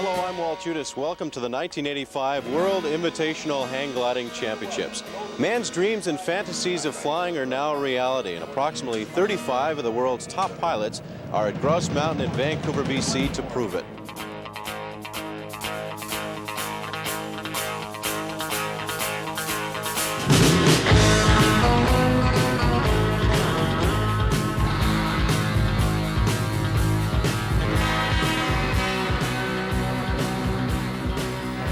Hello, I'm Walt Judas. Welcome to the 1985 World Invitational Hang Gliding Championships. Man's dreams and fantasies of flying are now a reality, and approximately 35 of the world's top pilots are at Grouse Mountain in Vancouver, BC to prove it.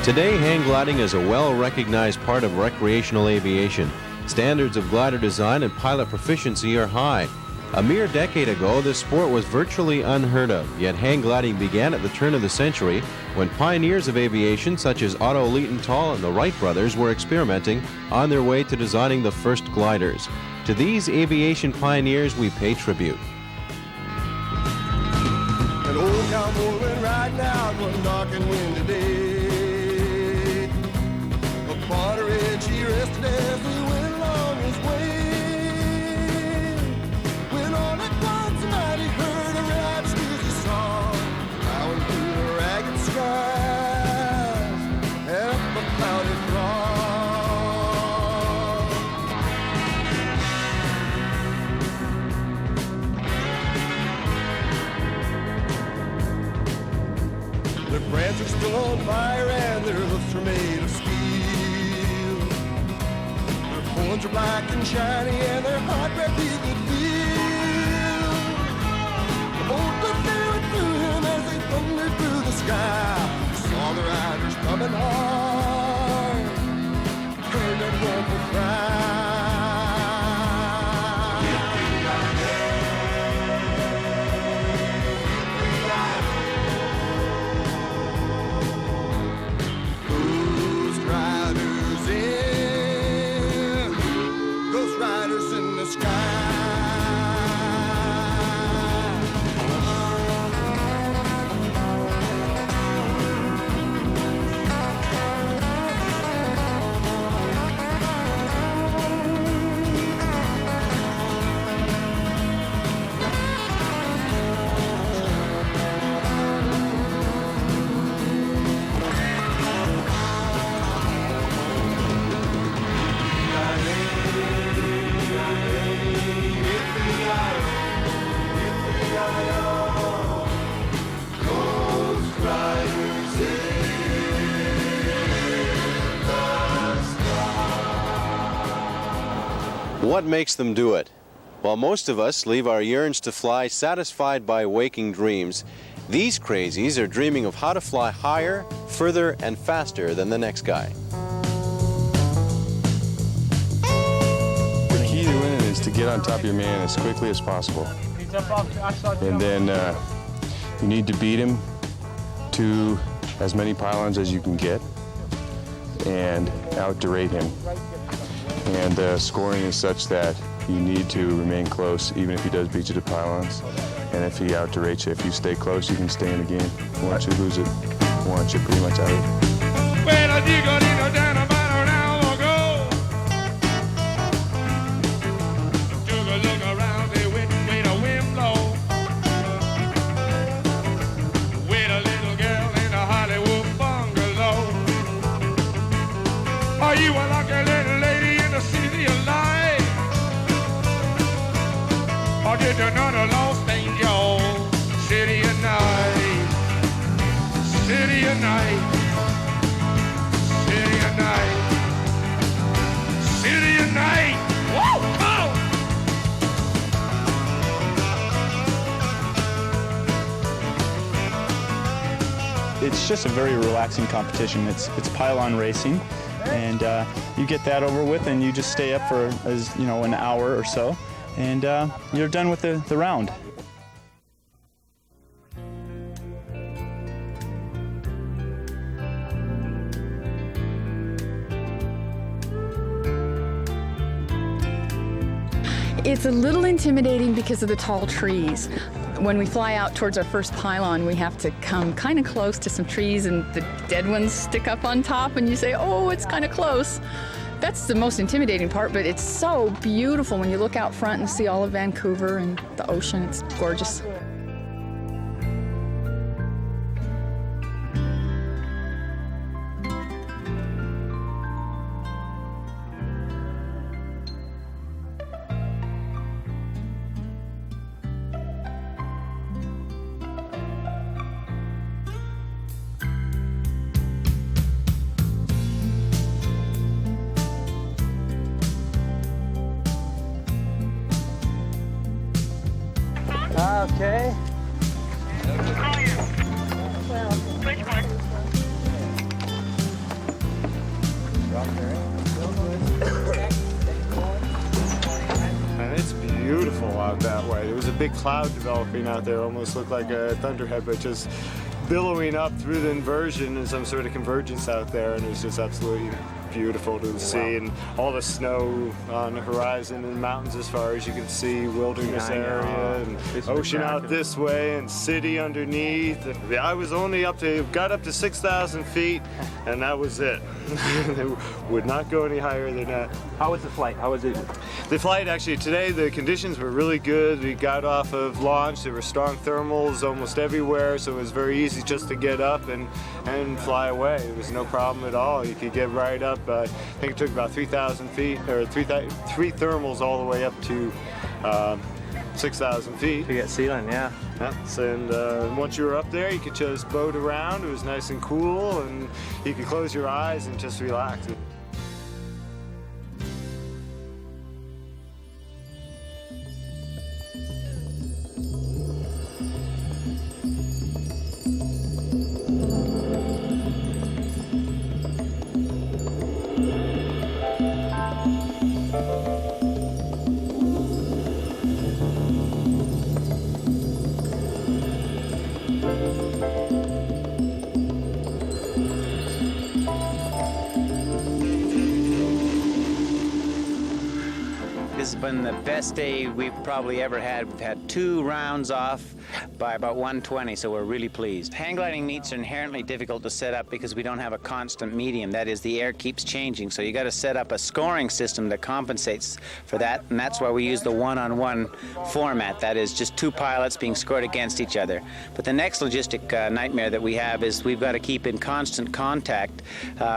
Today, hang gliding is a well-recognized part of recreational aviation. Standards of glider design and pilot proficiency are high. A mere decade ago, this sport was virtually unheard of, yet hang gliding began at the turn of the century when pioneers of aviation such as Otto Lienthal and the Wright brothers were experimenting on their way to designing the first gliders. To these aviation pioneers, we pay tribute. An old cowboy went riding out one dark and windy day. Upon a ridge he rested as he went along his way. When all at once tonight he heard a rap's music song, plowing through the ragged skies and up a clouded throng. Their brands are still on fire and their hoofs are made of steel. Horns are black and shiny and their hot red teeth could feel. The bolt was staring through him as they thundered through the sky. He saw the riders coming hard, heard that woeful cry. Ghost riders in, Ghost riders in the sky. What makes them do it? While most of us leave our yearns to fly satisfied by waking dreams, these crazies are dreaming of how to fly higher, further, and faster than the next guy. The key to winning is to get on top of your man as quickly as possible. And then you need to beat him to as many pylons as you can get and out-derate him. And the scoring is such that you need to remain close even if he does beat you to pylons. And if he out-derates you, if you stay close, you can stay in the game. Once you lose it, once you're pretty much out of it. You are like a little lady in the city of light. Or did you know the lost angel? City of night, city of night, city of night, city of night. Woo! Oh! It's just a very relaxing competition. It's pylon racing. And you get that over with and you just stay up for, an hour or so, and you're done with the round. It's a little intimidating because of the tall trees. When we fly out towards our first pylon, we have to come kind of close to some trees and the dead ones stick up on top and you say, oh, it's kind of close. That's the most intimidating part, but it's so beautiful when you look out front and see all of Vancouver and the ocean. It's gorgeous. Okay. And it's beautiful out that way. There was a big cloud developing out there, almost looked like a thunderhead, but just billowing up through the inversion and some sort of convergence out there, and it was just absolutely beautiful to see, and all the snow on the horizon and mountains as far as you can see, wilderness area and ocean out this way and city underneath. I was only got up to 6,000 feet, and that was it. Would not go any higher than that. How was the flight? How was it? The flight, actually, today the conditions were really good. We got off of launch. There were strong thermals almost everywhere, so it was very easy just to get up and fly away. It was no problem at all. You could get right up. I think it took about 3,000 feet, or three thermals all the way up to 6,000 feet. To get ceiling, yeah. And once you were up there, you could just boat around. It was nice and cool, and you could close your eyes and just relax. This has been the best day we've probably ever had. We've had 2 rounds off by about 1:20, so we're really pleased. Hang gliding meets are inherently difficult to set up because we don't have a constant medium. That is, the air keeps changing, so you got to set up a scoring system that compensates for that, and that's why we use the one-on-one format. That is, just 2 pilots being scored against each other. But the next logistic nightmare that we have is we've got to keep in constant contact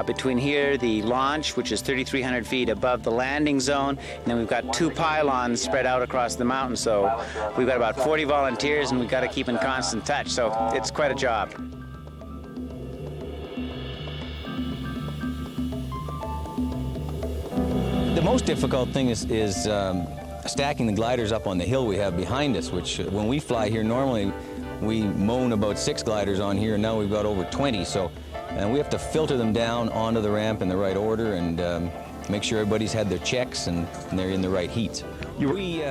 between here, the launch, which is 3,300 feet above the landing zone, and then we've got 2 pylons spread out across the mountain. So we've got about 40 volunteers, and we've got to keep in constant touch. So it's quite a job. The most difficult thing is stacking the gliders up on the hill we have behind us, which when we fly here normally we moan about 6 gliders on here, and now we've got over 20. So we have to filter them down onto the ramp in the right order and make sure everybody's had their checks and they're in the right heats. We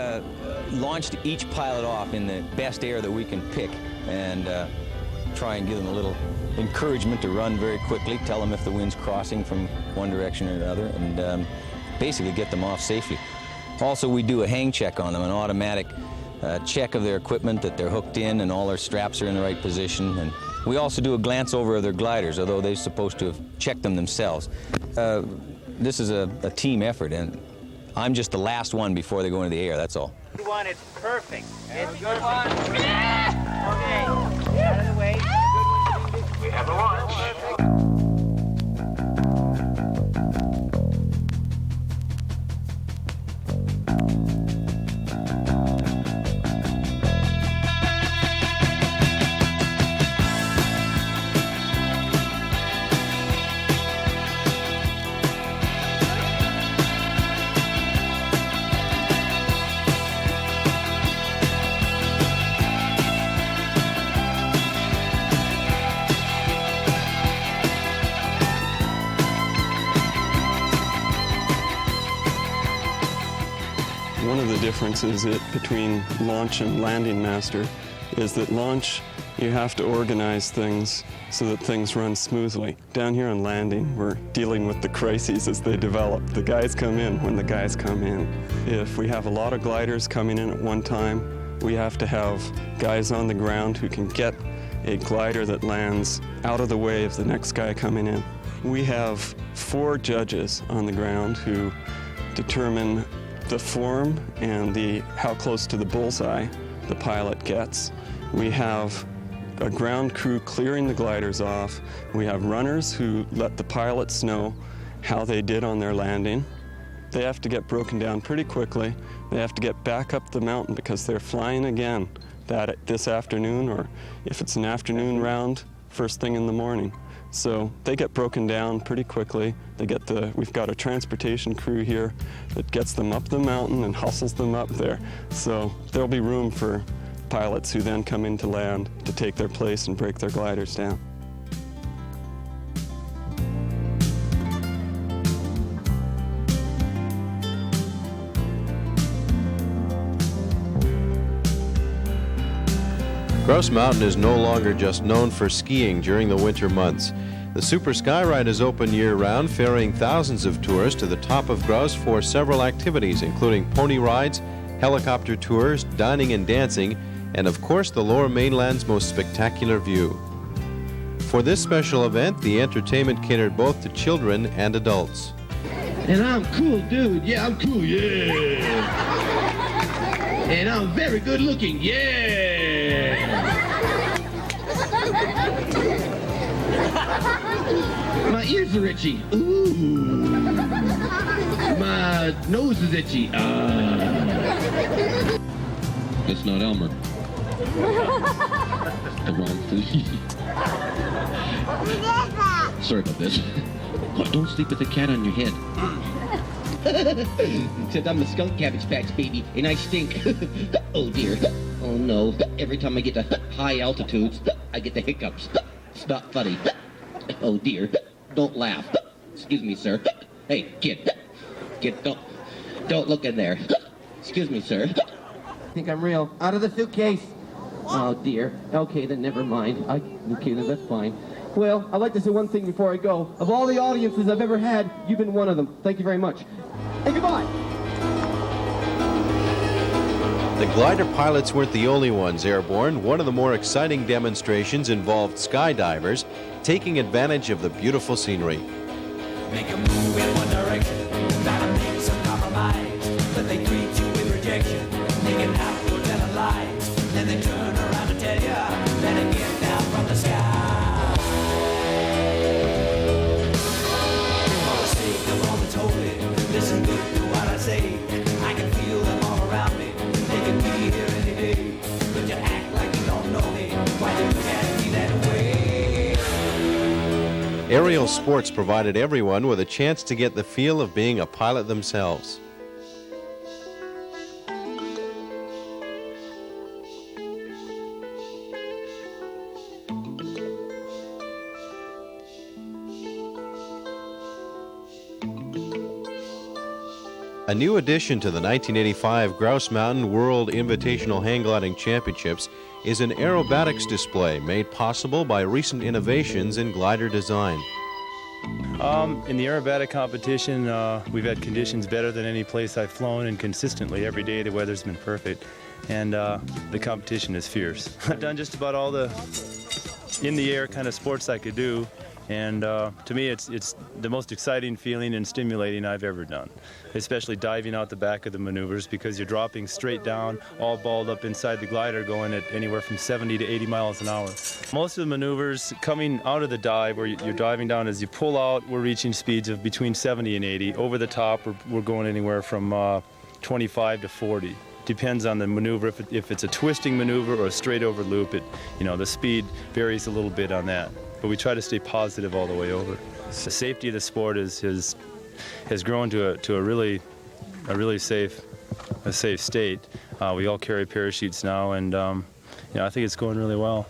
launched each pilot off in the best air that we can pick and try and give them a little encouragement to run very quickly, tell them if the wind's crossing from one direction or another, and basically get them off safely. Also, we do a hang check on them, an automatic check of their equipment, that they're hooked in and all their straps are in the right position. And we also do a glance over of their gliders, although they're supposed to have checked them themselves. This is a team effort, and I'm just the last one before they go into the air, that's all. Good one, it's perfect. It's a good one. Yeah! Okay, out of the way. Good one. We have a launch. One of the differences between launch and landing master is that launch, you have to organize things so that things run smoothly. Down here on landing, we're dealing with the crises as they develop. The guys come in when the guys come in. If we have a lot of gliders coming in at one time, we have to have guys on the ground who can get a glider that lands out of the way of the next guy coming in. We have 4 judges on the ground who determine the form and how close to the bullseye the pilot gets. We have a ground crew clearing the gliders off. We have runners who let the pilots know how they did on their landing. They have to get broken down pretty quickly. They have to get back up the mountain because they're flying again this afternoon, or if it's an afternoon round, first thing in the morning. So they get broken down pretty quickly. We've got a transportation crew here that gets them up the mountain and hustles them up there. So there'll be room for pilots who then come into land to take their place and break their gliders down. Grouse Mountain is no longer just known for skiing during the winter months. The Super Skyride is open year-round, ferrying thousands of tourists to the top of Grouse for several activities, including pony rides, helicopter tours, dining and dancing, and of course the Lower Mainland's most spectacular view. For this special event, the entertainment catered both to children and adults. And I'm cool, dude. Yeah, I'm cool. Yeah. And I'm very good looking. Yeah. My ears are itchy. Ooh. My nose is itchy. It's not Elmer. The wrong thing. Sorry about this. Oh, don't sleep with the cat on your head. Except I'm the skunk cabbage patch baby, and I stink. Oh dear. Oh no. Every time I get to high altitudes, I get the hiccups. It's not funny. Oh dear. Don't laugh. Excuse me, sir. Hey, kid. Kid, don't look in there. Excuse me, sir. I think I'm real. Out of the suitcase. Oh dear. Okay, then never mind. Okay, then that's fine. Well, I'd like to say one thing before I go. Of all the audiences I've ever had, you've been one of them. Thank you very much. And goodbye. The glider pilots weren't the only ones airborne. One of the more exciting demonstrations involved skydivers taking advantage of the beautiful scenery. Make a move in one direction, gotta make some compromise, but they treat you with rejection, making out you're telling lies, then they turn around to tell you that it get down from the sky. For the sake of all that's holy, listen good to what I say. I can feel them all around me, they can be here any day, but you act like you don't know me, why do you look at me that way? Ariel Sports provided everyone with a chance to get the feel of being a pilot themselves. A new addition to the 1985 Grouse Mountain World Invitational Hang Gliding Championships is an aerobatics display made possible by recent innovations in glider design. In the aerobatic competition, we've had conditions better than any place I've flown, and consistently every day the weather's been perfect, and the competition is fierce. I've done just about all the in-the-air kind of sports I could do, and to me it's the most exciting feeling and stimulating I've ever done, especially diving out the back of the maneuvers, because you're dropping straight down, all balled up inside the glider, going at anywhere from 70 to 80 miles an hour. Most of the maneuvers coming out of the dive, where you're diving down, as you pull out, we're reaching speeds of between 70 and 80. Over the top, we're going anywhere from 25 to 40. Depends on the maneuver. If it's a twisting maneuver or a straight over loop, the speed varies a little bit on that. But we try to stay positive all the way over. The safety of the sport has grown to a really safe state. We all carry parachutes now, and I think it's going really well.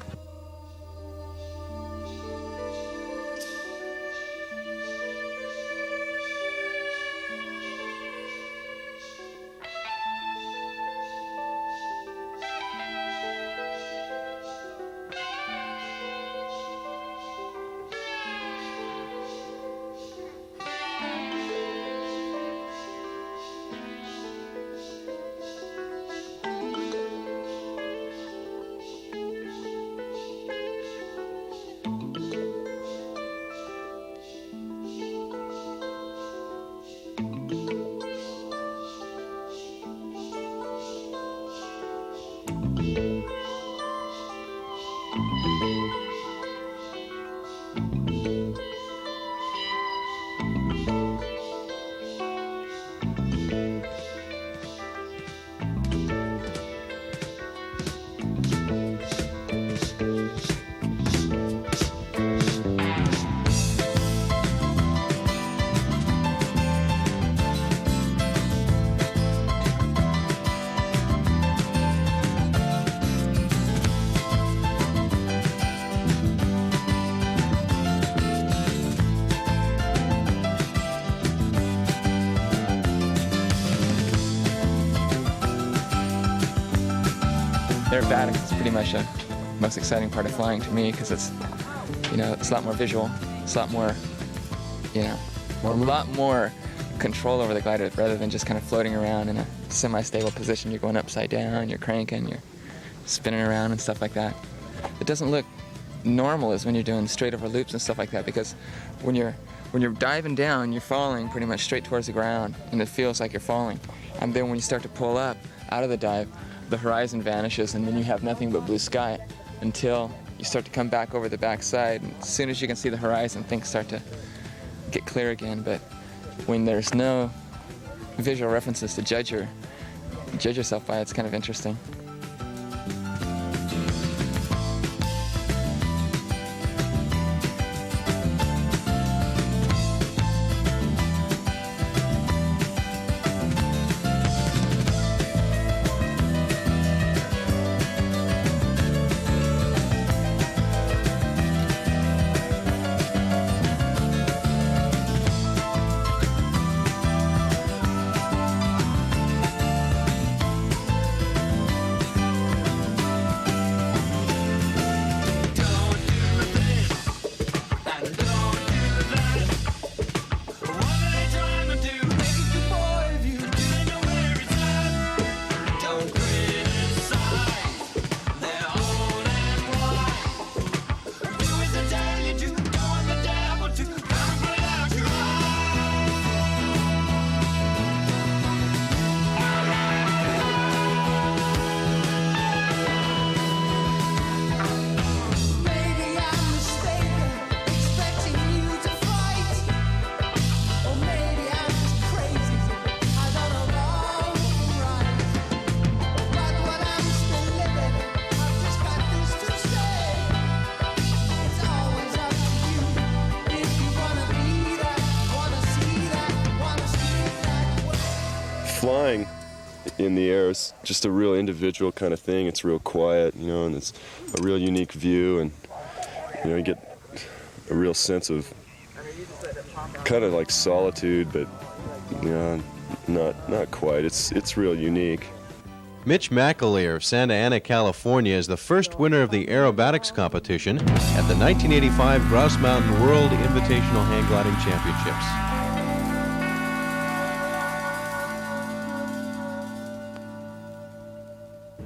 aerobatic is pretty much the most exciting part of flying to me, because it's, you know, it's a lot more visual. It's a lot more, you know, a lot more control over the glider rather than just kind of floating around in a semi-stable position. You're going upside down, you're cranking, you're spinning around and stuff like that. It doesn't look normal as when you're doing straight over loops and stuff like that, because when you're diving down, you're falling pretty much straight towards the ground, and it feels like you're falling. And then when you start to pull up out of the dive, the horizon vanishes, and then you have nothing but blue sky until you start to come back over the backside. And as soon as you can see the horizon, things start to get clear again. But when there's no visual references to judge yourself by, it's kind of interesting. Flying in the air is just a real individual kind of thing. It's real quiet, you know, and it's a real unique view, and you know, you get a real sense of kind of like solitude, but you know, not quite. It's real unique. Mitch McAleer of Santa Ana, California, is the first winner of the aerobatics competition at the 1985 Grouse Mountain World Invitational Hang Gliding Championships.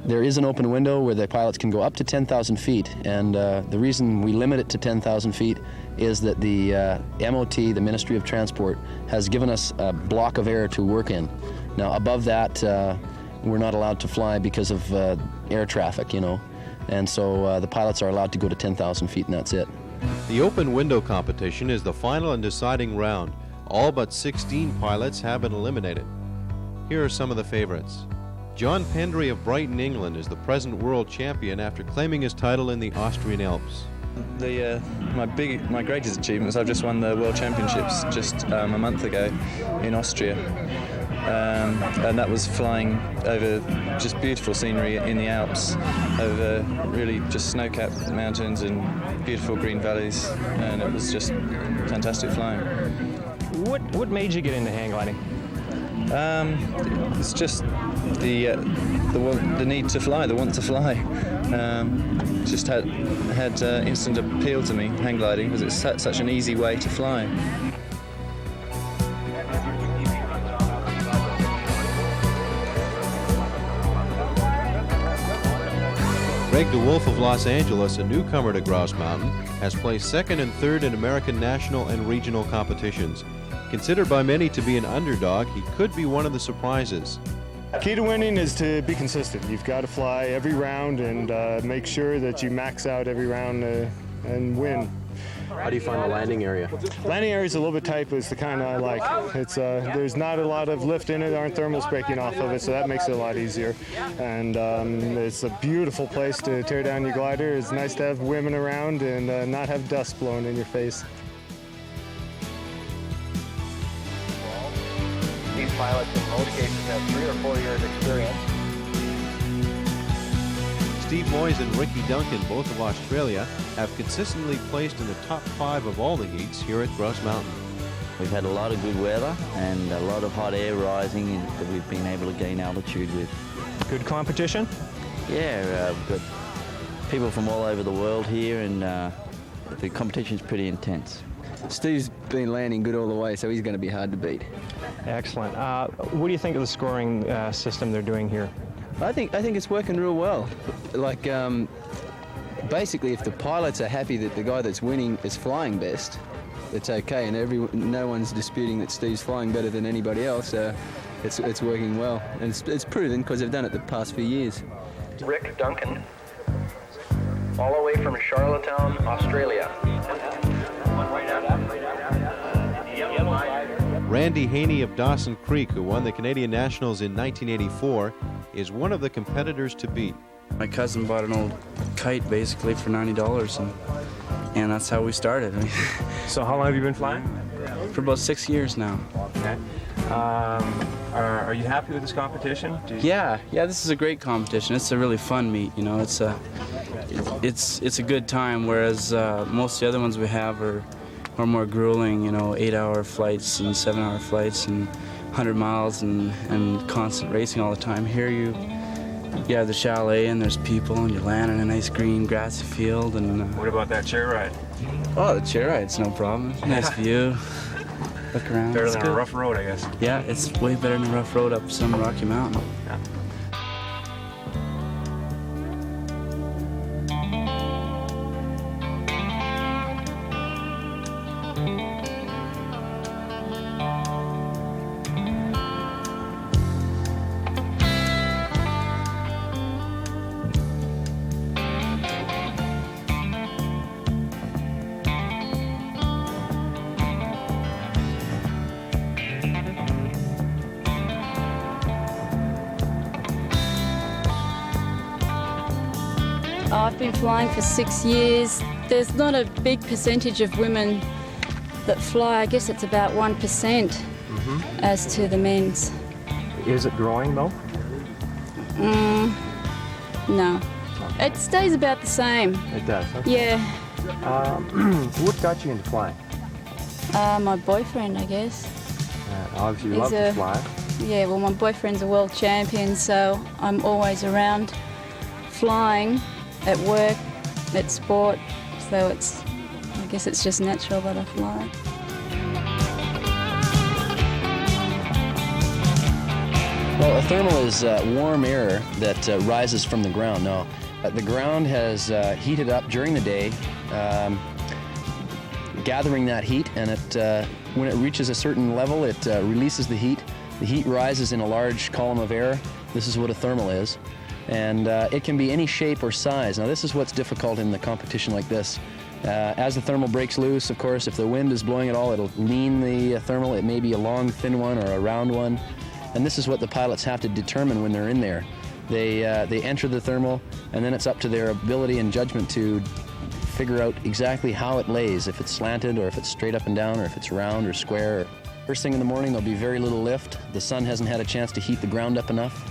There is an open window where the pilots can go up to 10,000 feet, and the reason we limit it to 10,000 feet is that the MOT, the Ministry of Transport, has given us a block of air to work in. Now, above that, we're not allowed to fly because of air traffic, you know, and so the pilots are allowed to go to 10,000 feet, and that's it. The open window competition is the final and deciding round. All but 16 pilots have been eliminated. Here are some of the favorites. John Pendry of Brighton, England, is the present world champion after claiming his title in the Austrian Alps. My greatest achievement is I've just won the World Championships just a month ago in Austria. And that was flying over just beautiful scenery in the Alps, over really just snow-capped mountains and beautiful green valleys, and it was just fantastic flying. What made you get into hang gliding? It's just the need to fly, the want to fly. Just had instant appeal to me, hang gliding, because it's such an easy way to fly. Greg Dewolf of Los Angeles, a newcomer to Grouse Mountain, has placed second and third in American national and regional competitions. Considered by many to be an underdog, he could be one of the surprises. Key to winning is to be consistent. You've got to fly every round and make sure that you max out every round and win. How do you find the landing area? Landing area is a little bit tight, but it's the kind I like. It's there's not a lot of lift in it, there aren't thermals breaking off of it, so that makes it a lot easier. And it's a beautiful place to tear down your glider. It's nice to have women around and not have dust blowing in your face. These pilots in most cases have 3 or 4 years experience. Steve Moyes and Ricky Duncan, both of Australia, have consistently placed in the top 5 of all the heats here at Grouse Mountain. We've had a lot of good weather and a lot of hot air rising that we've been able to gain altitude with. Good competition? Yeah, we've got people from all over the world here, and the competition's pretty intense. Steve's been landing good all the way, so he's going to be hard to beat. Excellent. What do you think of the scoring system they're doing here? I think it's working real well. Like, basically, if the pilots are happy that the guy that's winning is flying best, it's okay, and no one's disputing that Steve's flying better than anybody else. It's working well, and it's proven because they've done it the past few years. Rick Duncan, all the way from Charlottetown, Australia. Randy Haney of Dawson Creek, who won the Canadian Nationals in 1984, is one of the competitors to beat. My cousin bought an old kite basically for $90, and that's how we started. So how long have you been flying? For about 6 years now. Okay. Are you happy with this competition? Yeah, this is a great competition. It's a really fun meet, you know. It's a good time, whereas most of the other ones we have are more grueling, you know, 8-hour flights and 7-hour flights and 100 miles and constant racing all the time. Here you have the chalet and there's people and you land in a nice green grassy field. And what about that chair ride? Oh, the chair ride's no problem. Nice view. Look around. Better than a rough road, I guess. Yeah, it's way better than a rough road up some Rocky Mountain. Yeah. I've been flying for 6 years. There's not a big percentage of women that fly. I guess it's about 1% as to the men's. Is it growing though? No. It stays about the same. It does? Okay. Yeah. What got you into flying? My boyfriend, I guess. Obviously you love to fly. Yeah, well, my boyfriend's a world champion, so I'm always around flying at work, at sport, so I guess it's just natural that I fly. Well, a thermal is warm air that rises from the ground. Now, the ground has heated up during the day, gathering that heat, and when it reaches a certain level, it releases the heat. The heat rises in a large column of air. This is what a thermal is. And it can be any shape or size. Now, this is what's difficult in the competition like this. As the thermal breaks loose, of course, if the wind is blowing at all, it'll lean the thermal. It may be a long, thin one or a round one. And this is what the pilots have to determine when they're in there. They enter the thermal, and then it's up to their ability and judgment to figure out exactly how it lays, if it's slanted or if it's straight up and down or if it's round or square. First thing in the morning, there'll be very little lift. The sun hasn't had a chance to heat the ground up enough.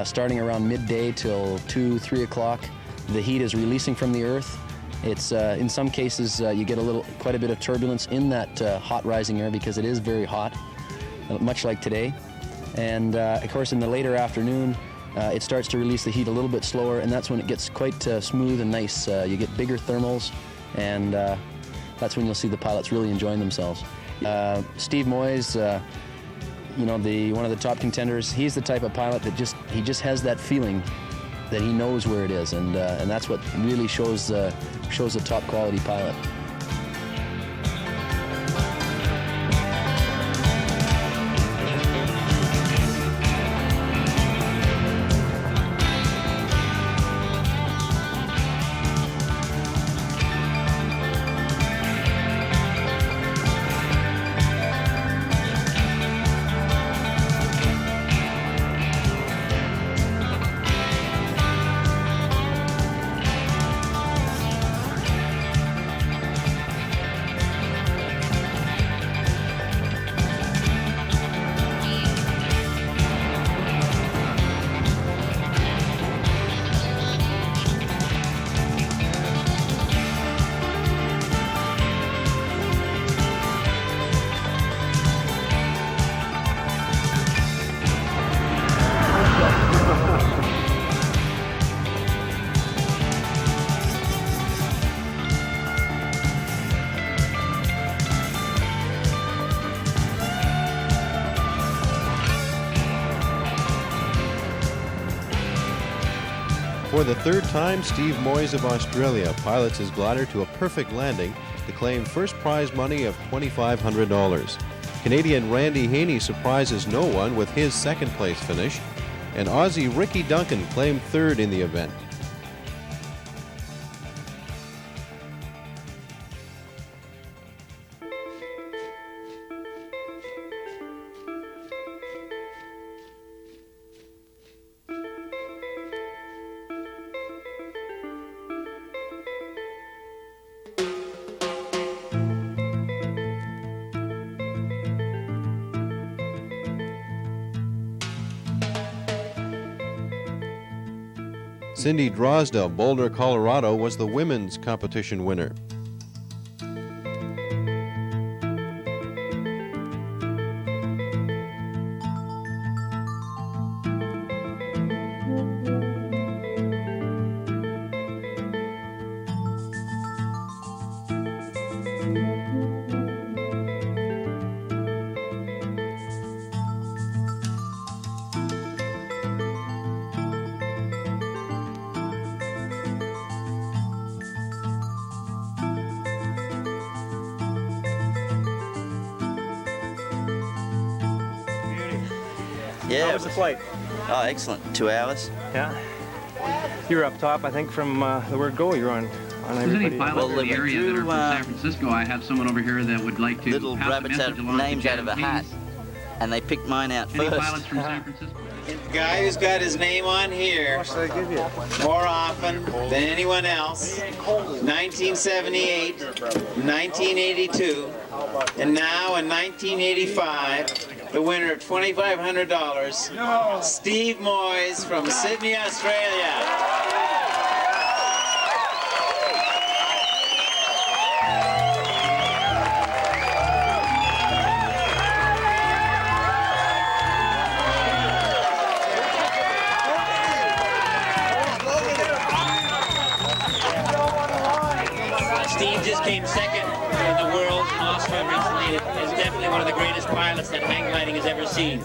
Starting around midday till 2, 3 o'clock, the heat is releasing from the earth. It's in some cases you get quite a bit of turbulence in that hot rising air because it is very hot, much like today. And of course, in the later afternoon, it starts to release the heat a little bit slower, and that's when it gets quite smooth and nice. You get bigger thermals, and that's when you'll see the pilots really enjoying themselves. Steve Moyes, one of the top contenders, he's the type of pilot that just has that feeling that he knows where it is, and that's what really shows a top quality pilot. For the third time, Steve Moyes of Australia pilots his glider to a perfect landing to claim first prize money of $2,500. Canadian Randy Haney surprises no one with his second place finish, and Aussie Ricky Duncan claimed third in the event. Cindy Drozda of Boulder, Colorado, was the women's competition winner. Yeah. How was the flight? Oh, excellent. 2 hours. Yeah. You were up top, I think, from the word go. You were on everybody. Well, in the area that are from San Francisco, I have someone over here that would like to little pass rabbits the out message along names to out of a hat, and they picked mine out Any first. pilots from San Francisco? Guy who's got his name on here more often than anyone else, 1978, 1982, and now in 1985, the winner of $2,500, Steve Moyes from Sydney, Australia. Steve just came second in the world in Austria recently. Is definitely one of the greatest pilots that hang gliding has ever seen.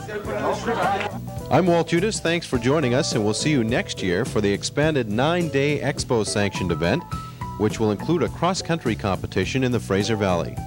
I'm Walt Judas. Thanks for joining us, and we'll see you next year for the expanded 9-day Expo-sanctioned event, which will include a cross-country competition in the Fraser Valley.